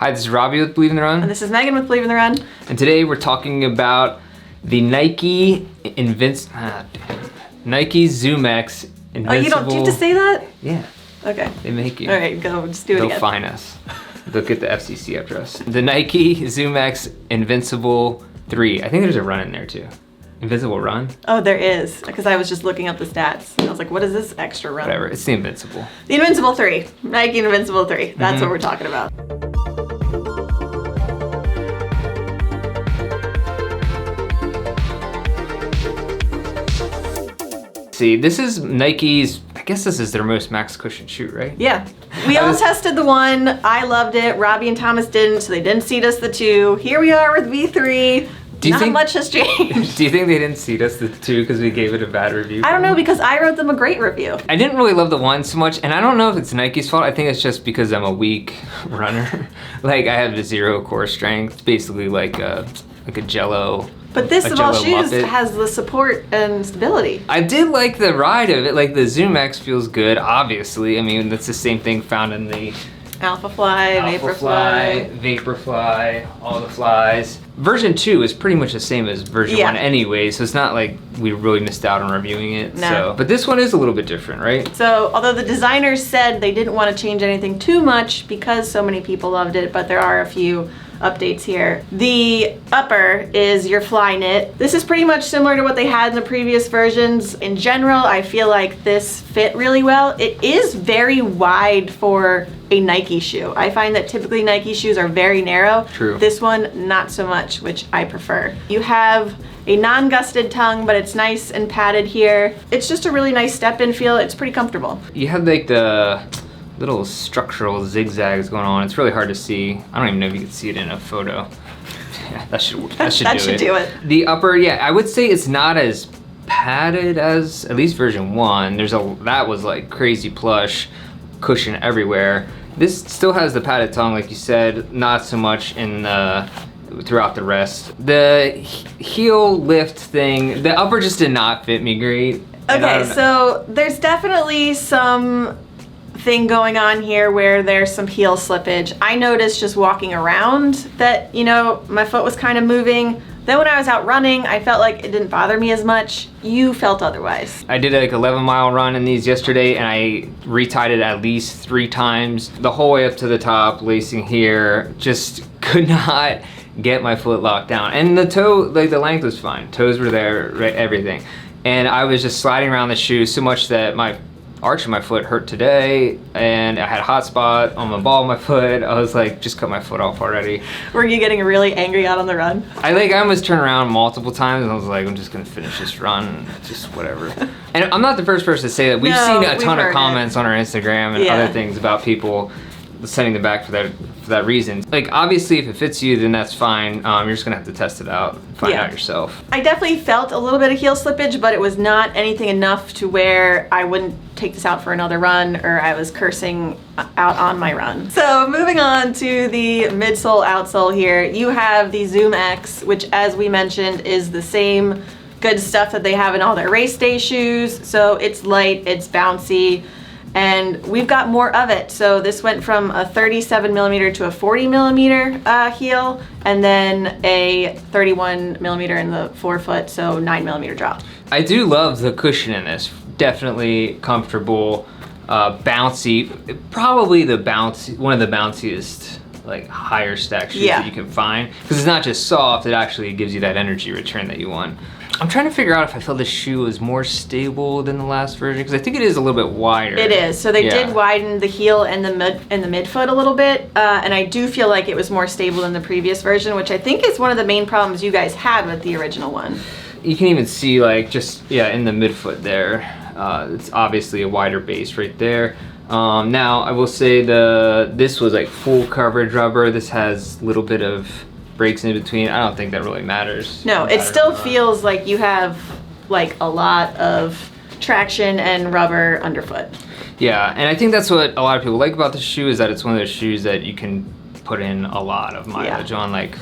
Hi, this is Robbie with Believe in the Run. And this is Megan with Believe in the Run. And today we're talking about the Nike Nike ZoomX Invincible. Oh, do you have to say that? Yeah. Okay. They make you. All right, go, just do it again. They'll fine us. They'll get the FCC after us. The Nike ZoomX Invincible 3. I think there's a run in there too. Invincible run? Oh, there is, because I was just looking up the stats. And I was like, what is this extra run? Whatever, it's the Invincible. The Invincible 3, Nike Invincible 3. That's what we're talking about. See, this is Nike's, I guess this is their most max cushion shoe, right? Yeah. We all tested the one. I loved it. Robbie and Thomas didn't, so they didn't seat us the 2. Here we are with V3. Not much has changed. Do you think they didn't seat us the 2 because we gave it a bad review? I don't know, because I wrote them a great review. I didn't really love the 1 so much, and I don't know if it's Nike's fault. I think it's just because I'm a weak runner. Like, I have a 0 core strength. It's basically like a Jello. But this of all shoes Muppet. has the support and stability. I did like the ride of it. Like, the ZoomX feels good, obviously. I mean, that's the same thing found in the Alphafly, Vaporfly, all the flies. Version 2 is pretty much the same as version 1 anyway, so it's not like we really missed out on reviewing it. No. So, but this one is a little bit different, right? So, although the designers said they didn't want to change anything too much because so many people loved it, but there are a few updates here. The upper is your fly knit. This is pretty much similar to what they had in the previous versions. In general, I feel like this fit really well. It is very wide for a Nike shoe. I find that typically Nike shoes are very narrow. True. This one, not so much, which I prefer. You have a non-gusted tongue, but it's nice and padded here. It's just a really nice step-in feel. It's pretty comfortable. You have like the little structural zigzags going on. It's really hard to see. I don't even know if you can see it in a photo. Yeah, that should do it. The upper, yeah, I would say it's not as padded as at least version 1. That was like crazy plush, cushion everywhere. This still has the padded tongue, like you said, not so much in throughout the rest. The heel lift thing, the upper just did not fit me great. Okay, so there's definitely some thing going on here where there's some heel slippage. I noticed just walking around that, you know, my foot was kind of moving. Then when I was out running, I felt like it didn't bother me as much. You felt otherwise. I did like 11-mile run in these yesterday, and I retied it at least 3 times. The whole way up to the top, lacing here, just could not get my foot locked down. And the toe, like the length was fine. Toes were there, right, everything. And I was just sliding around the shoe so much that my arch of my foot hurt today, and I had a hot spot on the ball of my foot. I was like, just cut my foot off already. Were you getting really angry out on the run? I almost turned around multiple times, and I was like, I'm just gonna finish this run, just whatever. And I'm not the first person to say that. We've seen a ton of comments on our Instagram and other things about people sending them back for that reason. Like, obviously, if it fits you, then that's fine. You're just gonna have to test it out, find out yourself. I definitely felt a little bit of heel slippage, but it was not anything enough to where I wouldn't take this out for another run, or I was cursing out on my run. So moving on to the midsole, outsole here, you have the ZoomX, which, as we mentioned, is the same good stuff that they have in all their race day shoes. So it's light, it's bouncy, and we've got more of it. So this went from a 37mm to a 40mm heel, and then a 31mm in the forefoot, so 9mm drop. I do love the cushion in this. Definitely comfortable, bouncy. Probably one of the bounciest, like, higher stack shoes that you can find, because it's not just soft, it actually gives you that energy return that you want. I'm trying to figure out if I feel this shoe is more stable than the last version, because I think it is a little bit wider. It is. So they did widen the heel and the midfoot a little bit, and I do feel like it was more stable than the previous version, which I think is one of the main problems you guys had with the original one. You can even see, like, just in the midfoot there. It's obviously a wider base right there. Now I will say this was like full coverage rubber. This has a little bit of breaks in between. I don't think that really matters. No, it still feels like you have like a lot of traction and rubber underfoot. Yeah, and I think that's what a lot of people like about the shoe, is that it's one of those shoes that you can put in a lot of mileage on, like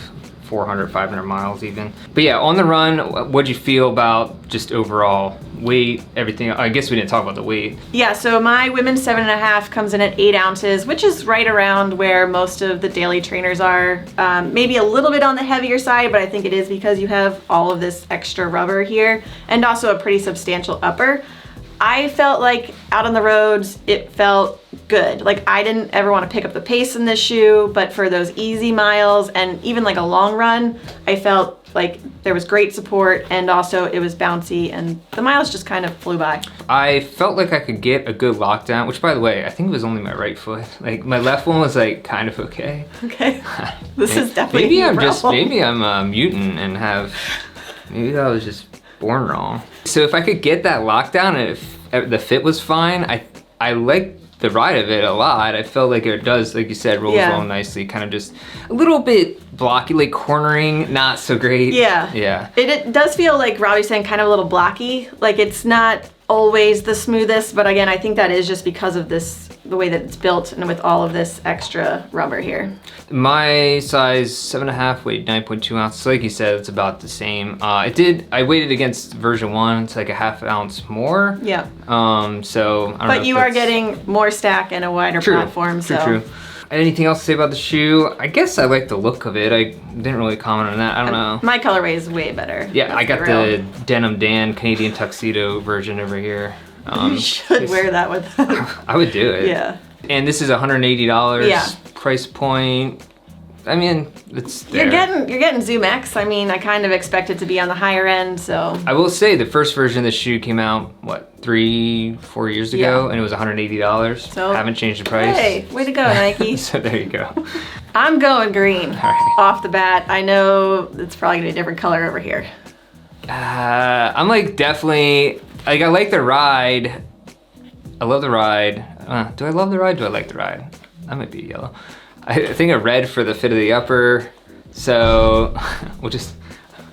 400, 500 miles even. But yeah, on the run, what'd you feel about just overall weight, everything? I guess we didn't talk about the weight. Yeah, so my women's 7.5 comes in at 8 ounces, which is right around where most of the daily trainers are. Maybe a little bit on the heavier side, but I think it is because you have all of this extra rubber here and also a pretty substantial upper. I felt like out on the roads, it felt good. Like I didn't ever want to pick up the pace in this shoe, but for those easy miles and even like a long run, I felt like there was great support and also it was bouncy and the miles just kind of flew by. I felt like I could get a good lockdown, which by the way, I think it was only my right foot. Like my left one was like kind of okay. Okay. This is definitely maybe I'm a mutant and maybe I was just born wrong. So if I could get that lockdown and if the fit was fine, I like the ride of it a lot. I felt like it does, like you said, rolls well nicely, kind of just a little bit blocky, like cornering, not so great. Yeah. Yeah. It does feel like Robbie's saying kind of a little blocky. Like it's not always the smoothest, but again, I think that is just because of the way that it's built and with all of this extra rubber here. My size 7.5 weighed 9.2 ounces. Like you said, it's about the same. I weighted against version 1. It's like a half ounce more. Yeah. So I don't know. But you are getting more stack and a wider platform. True. Anything else to say about the shoe? I guess I like the look of it. I didn't really comment on that. I don't know. My colorway is way better. Yeah, I got the Denim Dan Canadian tuxedo version over here. You should wear that with I would do it. Yeah. And this is $180 price point. I mean, it's there. You're getting ZoomX. I mean, I kind of expect it to be on the higher end, so. I will say the first version of the shoe came out, what, 3-4 years ago, and it was $180. So haven't changed the price. Hey, way to go, Nike. So there you go. I'm going green right. off the bat. I know it's probably gonna be a different color over here. I'm like definitely, like I like the ride. I love the ride. Do I love the ride? Do I like the ride? That might be yellow. I think a red for the fit of the upper. So we'll just,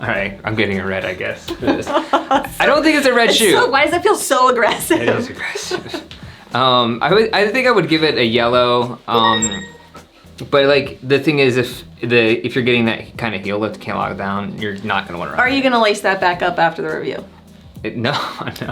all right, I'm getting a red, I guess. I don't think it's a red shoe. Why does it feel so aggressive? It is aggressive. I think I would give it a yellow. But like the thing is, if you're getting that kind of heel lift, can't lock it down, you're not gonna want to run. Are you gonna lace that back up after the review? No.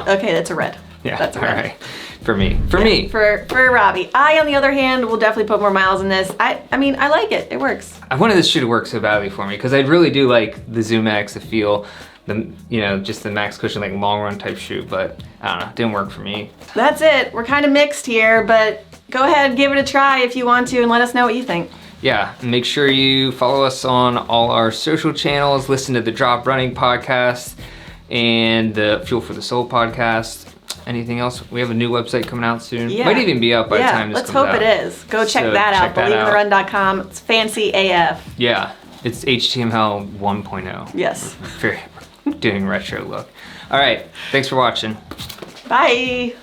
Okay, that's a red. Yeah, that's a red. All right. For me. For Robbie. I, on the other hand, will definitely put more miles in this. I mean, I like it. It works. I wanted this shoe to work so badly for me because I really do like the ZoomX, the feel, just the max cushion, like long run type shoe, but I don't know, it didn't work for me. That's it. We're kind of mixed here, but go ahead, give it a try if you want to and let us know what you think. Yeah, make sure you follow us on all our social channels, listen to the Drop Running podcast and the Fuel for the Soul podcast. Anything else? We have a new website coming out soon. Yeah. Might even be up by the time this comes out. Let's hope it is. Go check that out. BelieveInTheRun.com. It's fancy AF. Yeah, it's HTML 1.0. Yes. Very doing retro look. All right, thanks for watching. Bye.